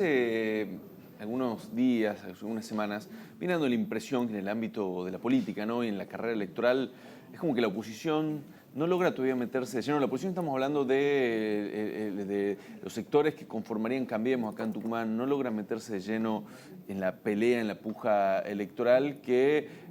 Hace algunos días, algunas semanas, viene dando la impresión que en el ámbito de la política, ¿no?, y en la carrera electoral, es como que la oposición no logra todavía meterse de lleno. La oposición, estamos hablando de los sectores que conformarían Cambiemos acá en Tucumán, no logra meterse de lleno en la pelea, en la puja electoral que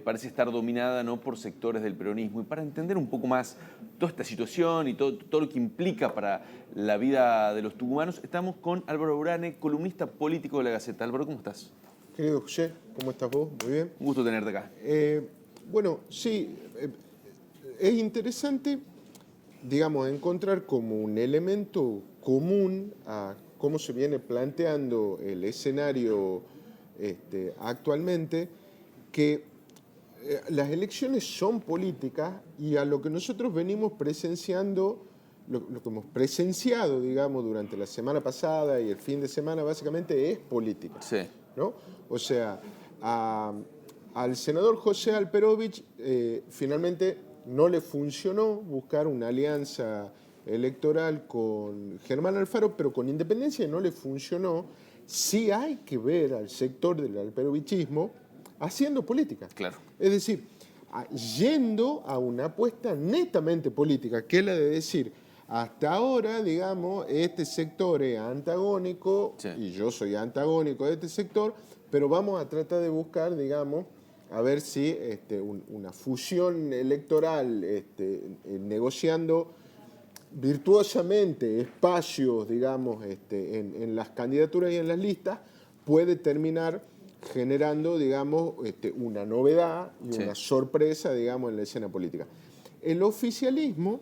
parece estar dominada, ¿no?, por sectores del peronismo. Y para entender un poco más toda esta situación y todo lo que implica para la vida de los tucumanos, estamos con Álvaro Urane, columnista político de La Gaceta. Álvaro, ¿cómo estás? Querido José, ¿cómo estás vos? Muy bien. Un gusto tenerte acá. Bueno, sí, es interesante, digamos, encontrar como un elemento común a cómo se viene planteando el escenario actualmente, que las elecciones son políticas y a lo que nosotros venimos presenciando, lo que hemos presenciado, digamos, durante la semana pasada y el fin de semana, básicamente es política. Sí. ¿No? O sea, al senador José Alperovich finalmente no le funcionó buscar una alianza electoral con Germán Alfaro, pero con Independencia no le funcionó. Sí hay que ver al sector del alperovichismo haciendo política. Claro. Es decir, yendo a una apuesta netamente política, que es la de decir, hasta ahora, digamos, este sector es antagónico, Sí. y yo soy antagónico de este sector, pero vamos a tratar de buscar, digamos, a ver si una fusión electoral, negociando virtuosamente espacios, digamos, en las candidaturas y en las listas, puede terminar generando, digamos, una novedad y una sorpresa, digamos, en la escena política. El oficialismo,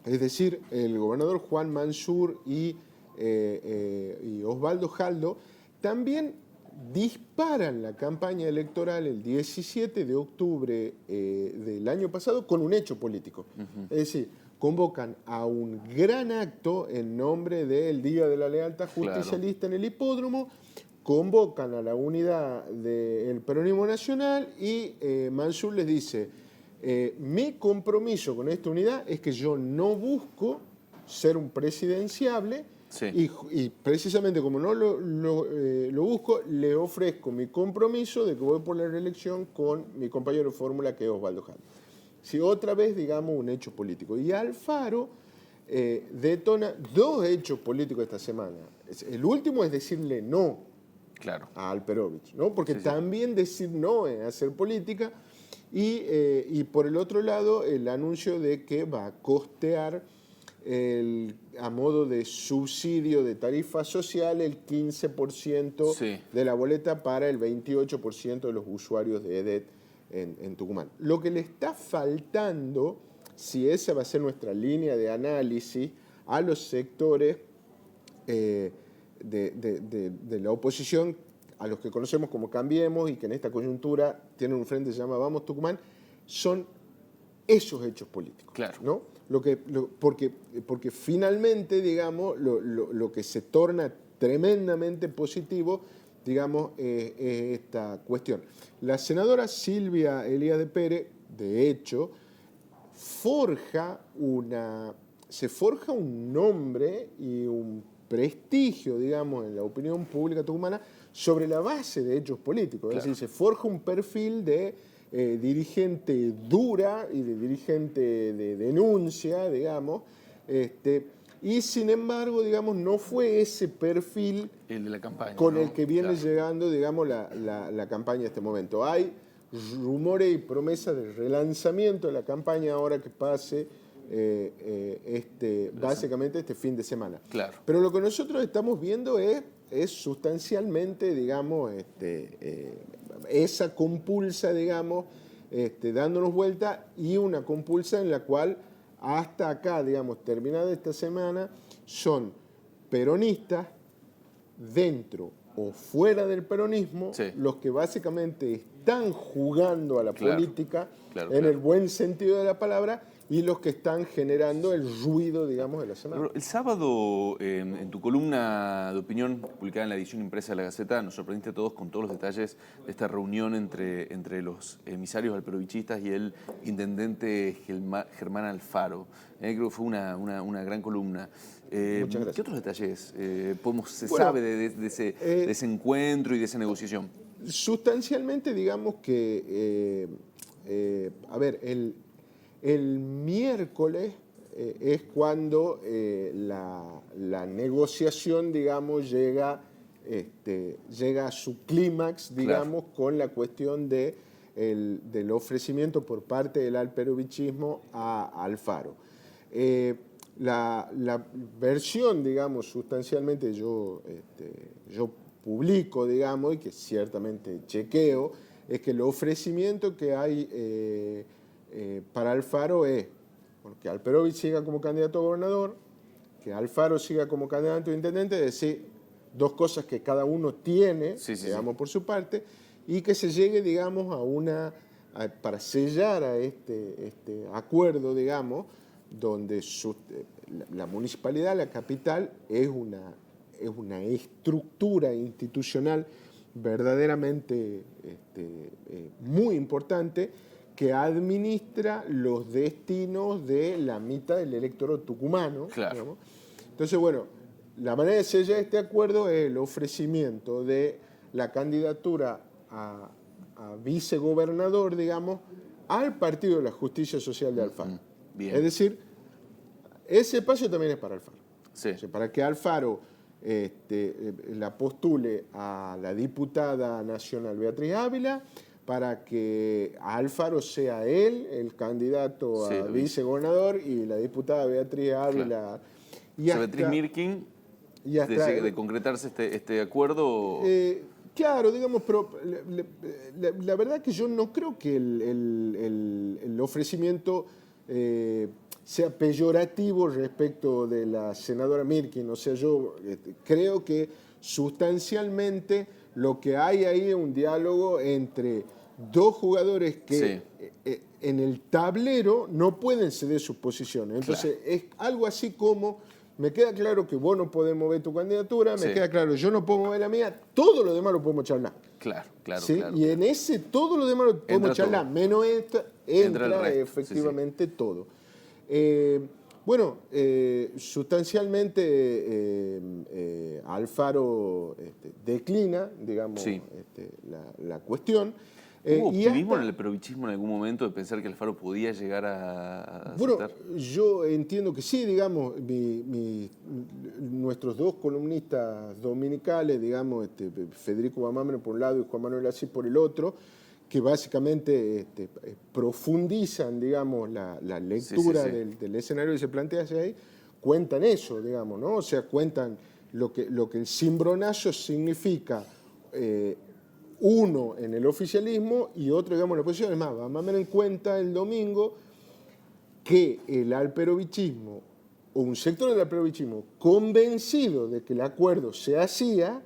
es decir, el gobernador Juan Mansur y Osvaldo Jaldo, también disparan la campaña electoral el 17 de octubre del año pasado con un hecho político. Es decir, convocan a un gran acto en nombre del Día de la Lealtad Justicialista en el hipódromo, convocan a la unidad del peronismo nacional y Mansur les dice: mi compromiso con esta unidad es que yo no busco ser un presidenciable y precisamente como no lo busco, le ofrezco mi compromiso de que voy por la reelección con mi compañero de fórmula, que es Osvaldo Jaldo. Si otra vez, digamos, un hecho político. Y Alfaro detona dos hechos políticos esta semana. El último es decirle no a Alperovich, ¿no? Porque también decir no es hacer política. Y por el otro lado, el anuncio de que va a costear a modo de subsidio de tarifa social el 15% de la boleta para el 28% de los usuarios de EDET en Tucumán. Lo que le está faltando, si esa va a ser nuestra línea de análisis, a los sectores de la oposición, a los que conocemos como Cambiemos y que en esta coyuntura tienen un frente que se llama Vamos Tucumán, son esos hechos políticos. Claro. ¿No? Porque finalmente, digamos, lo que se torna tremendamente positivo, digamos, es esta cuestión. La senadora Silvia Elías de Pérez, de hecho, se forja un nombre y un prestigio, digamos, en la opinión pública tucumana sobre la base de hechos políticos. Es decir, se forja un perfil de dirigente dura y de dirigente de denuncia, digamos, y sin embargo, digamos, no fue ese perfil el de la campaña, con ¿no? el que viene llegando, digamos, la campaña en este momento. Hay rumores y promesas de relanzamiento de la campaña ahora que pase básicamente este fin de semana. Claro. Pero lo que nosotros estamos viendo es sustancialmente, digamos, esa compulsa, digamos, dándonos vuelta, y una compulsa en la cual hasta acá, digamos, terminada esta semana, son peronistas dentro o fuera del peronismo los que básicamente están jugando a la política en el buen sentido de la palabra, y los que están generando el ruido, digamos, de la semana. El sábado, en tu columna de opinión publicada en la edición impresa de La Gaceta, nos sorprendiste a todos con todos los detalles de esta reunión entre los emisarios alperovichistas y el intendente Germán Alfaro. Creo que fue una gran columna. Muchas gracias. ¿Qué otros detalles se sabe de ese encuentro y de esa negociación? Sustancialmente, digamos que, a ver, el miércoles es cuando la negociación, digamos, llega a su clímax, digamos, claro, con la cuestión del ofrecimiento por parte del alperovichismo a Alfaro. La versión, digamos, sustancialmente yo publico, digamos, y que ciertamente chequeo, es que el ofrecimiento que hay para Alfaro es que Alperovich siga como candidato a gobernador, que Alfaro siga como candidato a intendente, es decir, dos cosas que cada uno tiene, digamos, por su parte, y que se llegue, digamos, para sellar a este acuerdo, digamos, donde la municipalidad, la capital, es una estructura institucional verdaderamente muy importante que administra los destinos de la mitad del electorado tucumano. Claro. Digamos. Entonces, bueno, la manera de sellar este acuerdo es el ofrecimiento de la candidatura a vicegobernador, digamos, al Partido de la Justicia Social de Alfaro. Bien. Es decir, ese espacio también es para Alfaro. Sí. O sea, para que Alfaro la postule a la diputada nacional Beatriz Ávila, para que Alfaro sea él el candidato a vicegobernador y la diputada Beatriz Ávila. Claro. Y hasta, Beatriz Mirkin, de concretarse este acuerdo. Claro, digamos, pero la verdad que yo no creo que el ofrecimiento sea peyorativo respecto de la senadora Mirkin. O sea, yo creo que sustancialmente lo que hay ahí es un diálogo entre dos jugadores que en el tablero no pueden ceder sus posiciones. Entonces, es algo así como: me queda claro que vos no podés mover tu candidatura, me queda claro, yo no puedo mover la mía, todo lo demás lo podemos charlar. Claro, claro, ¿sí? Claro. Y en ese todo lo demás lo podemos charlar, menos esta, entra efectivamente todo. Bueno, sustancialmente Alfaro declina, digamos, la cuestión. ¿Hubo optimismo en el alperovichismo en algún momento de pensar que Alfaro podía llegar a aceptar? Bueno, yo entiendo que sí, digamos, nuestros dos columnistas dominicales, digamos, Federico Bamamre por un lado y Juan Manuel Asís por el otro, que básicamente profundizan, digamos, la lectura del escenario que se plantea hacia ahí, cuentan eso, digamos, ¿no? O sea, cuentan lo que el cimbronazo significa, uno en el oficialismo y otro, digamos, en la oposición. Es más, vamos a tener en cuenta el domingo que el alperovichismo, o un sector del alperovichismo, convencido de que el acuerdo se hacía,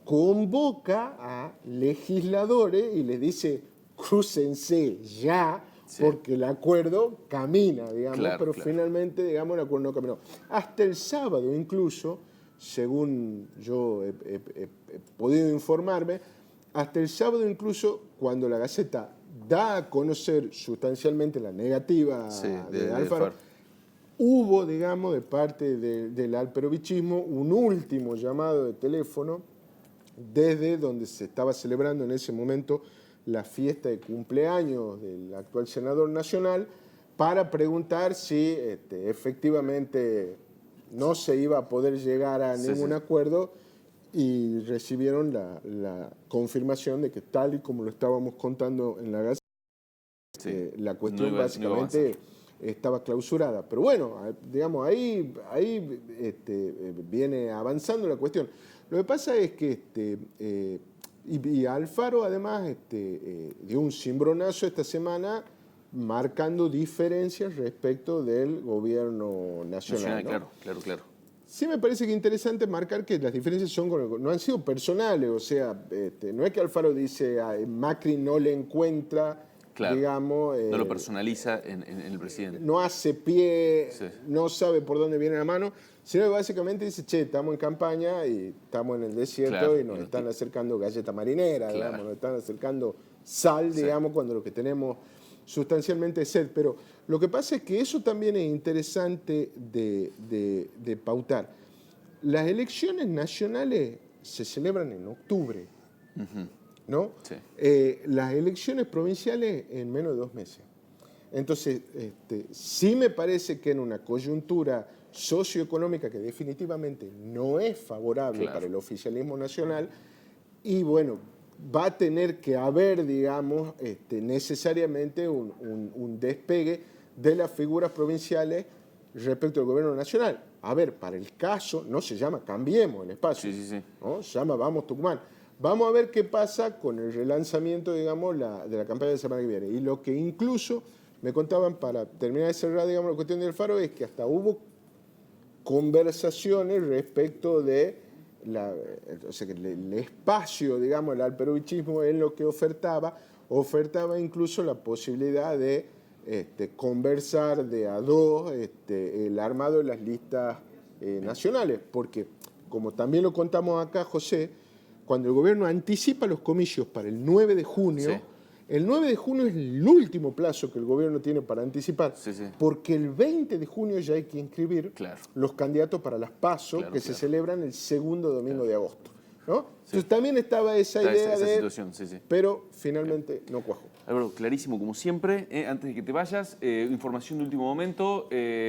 convoca a legisladores y les dice: crúcense ya, porque el acuerdo camina, digamos, pero finalmente, digamos, el acuerdo no caminó. Hasta el sábado incluso, según yo he podido informarme, hasta el sábado incluso, cuando la Gaceta da a conocer sustancialmente la negativa de Alfaro, hubo, digamos, de parte del alperovichismo un último llamado de teléfono desde donde se estaba celebrando en ese momento la fiesta de cumpleaños del actual senador nacional, para preguntar si efectivamente no se iba a poder llegar a ningún acuerdo, y recibieron la confirmación de que, tal y como lo estábamos contando en la Gaceta, la cuestión básicamente estaba clausurada. Pero bueno, digamos, ahí viene avanzando la cuestión. Lo que pasa es que y Alfaro además dio un cimbronazo esta semana marcando diferencias respecto del gobierno nacional, ¿no? Claro. Sí, me parece que es interesante marcar que las diferencias no han sido personales. O sea, no es que Alfaro dice a Macri no le encuentra Claro. digamos... No lo personaliza en el presidente. No hace pie, Sí. no sabe por dónde viene la mano, sino que básicamente dice, che, estamos en campaña y estamos en el desierto, Claro, y nos y no están te- acercando galleta marinera, Claro. digamos, nos están acercando sal, Sí. digamos, cuando lo que tenemos sustancialmente es sed. Pero lo que pasa es que eso también es interesante de pautar. Las elecciones nacionales se celebran en octubre, ¿no? Sí. Las elecciones provinciales en menos de 2 meses. Entonces, sí me parece que en una coyuntura socioeconómica que definitivamente no es favorable Claro. para el oficialismo nacional, y bueno, va a tener que haber, digamos, necesariamente un despegue de las figuras provinciales respecto al gobierno nacional. A ver, para el caso, no se llama Cambiemos el Espacio, Sí, sí, sí. ¿no? Se llama Vamos Tucumán. Vamos a ver qué pasa con el relanzamiento, digamos, de la campaña de semana que viene. Y lo que incluso me contaban, para terminar de cerrar, digamos, la cuestión del Faro, es que hasta hubo conversaciones respecto de o sea, que el espacio, digamos, el alperovichismo en lo que ofertaba incluso la posibilidad de conversar de a dos el armado de las listas nacionales, porque como también lo contamos acá, José, cuando el gobierno anticipa los comicios para el 9 de junio, Sí. el 9 de junio es el último plazo que el gobierno tiene para anticipar, Sí, sí. porque el 20 de junio ya hay que inscribir Claro. los candidatos para las PASO, Claro, que se claro. celebran el segundo domingo de agosto, ¿no? Entonces también estaba esa Está idea esa de... situación, sí, sí. Pero finalmente no cuajó. Álvaro, clarísimo como siempre. Antes de que te vayas, información de último momento.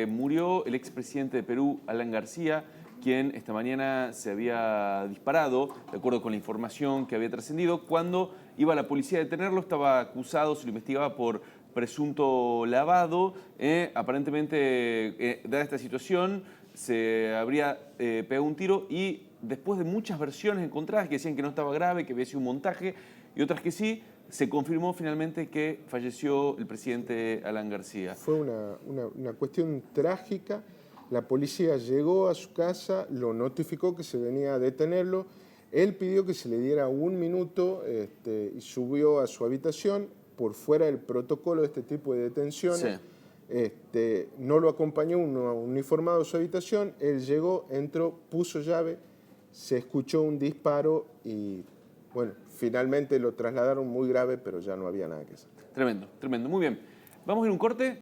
Murió el expresidente de Perú, Alan García, quien esta mañana se había disparado, de acuerdo con la información que había trascendido. Cuando iba la policía a detenerlo, estaba acusado, se lo investigaba por presunto lavado. Aparentemente, dada esta situación, se habría pegado un tiro y después de muchas versiones encontradas que decían que no estaba grave, que había sido un montaje y otras que sí, se confirmó finalmente que falleció el presidente Alan García. Fue una cuestión trágica. La policía llegó a su casa, lo notificó que se venía a detenerlo. Él pidió que se le diera 1 minuto y subió a su habitación por fuera del protocolo de este tipo de detenciones. Sí. No lo acompañó un uniformado a su habitación. Él llegó, entró, puso llave, se escuchó un disparo y, bueno, finalmente lo trasladaron muy grave, pero ya no había nada que hacer. Tremendo, tremendo. Muy bien. Vamos a ir a un corte.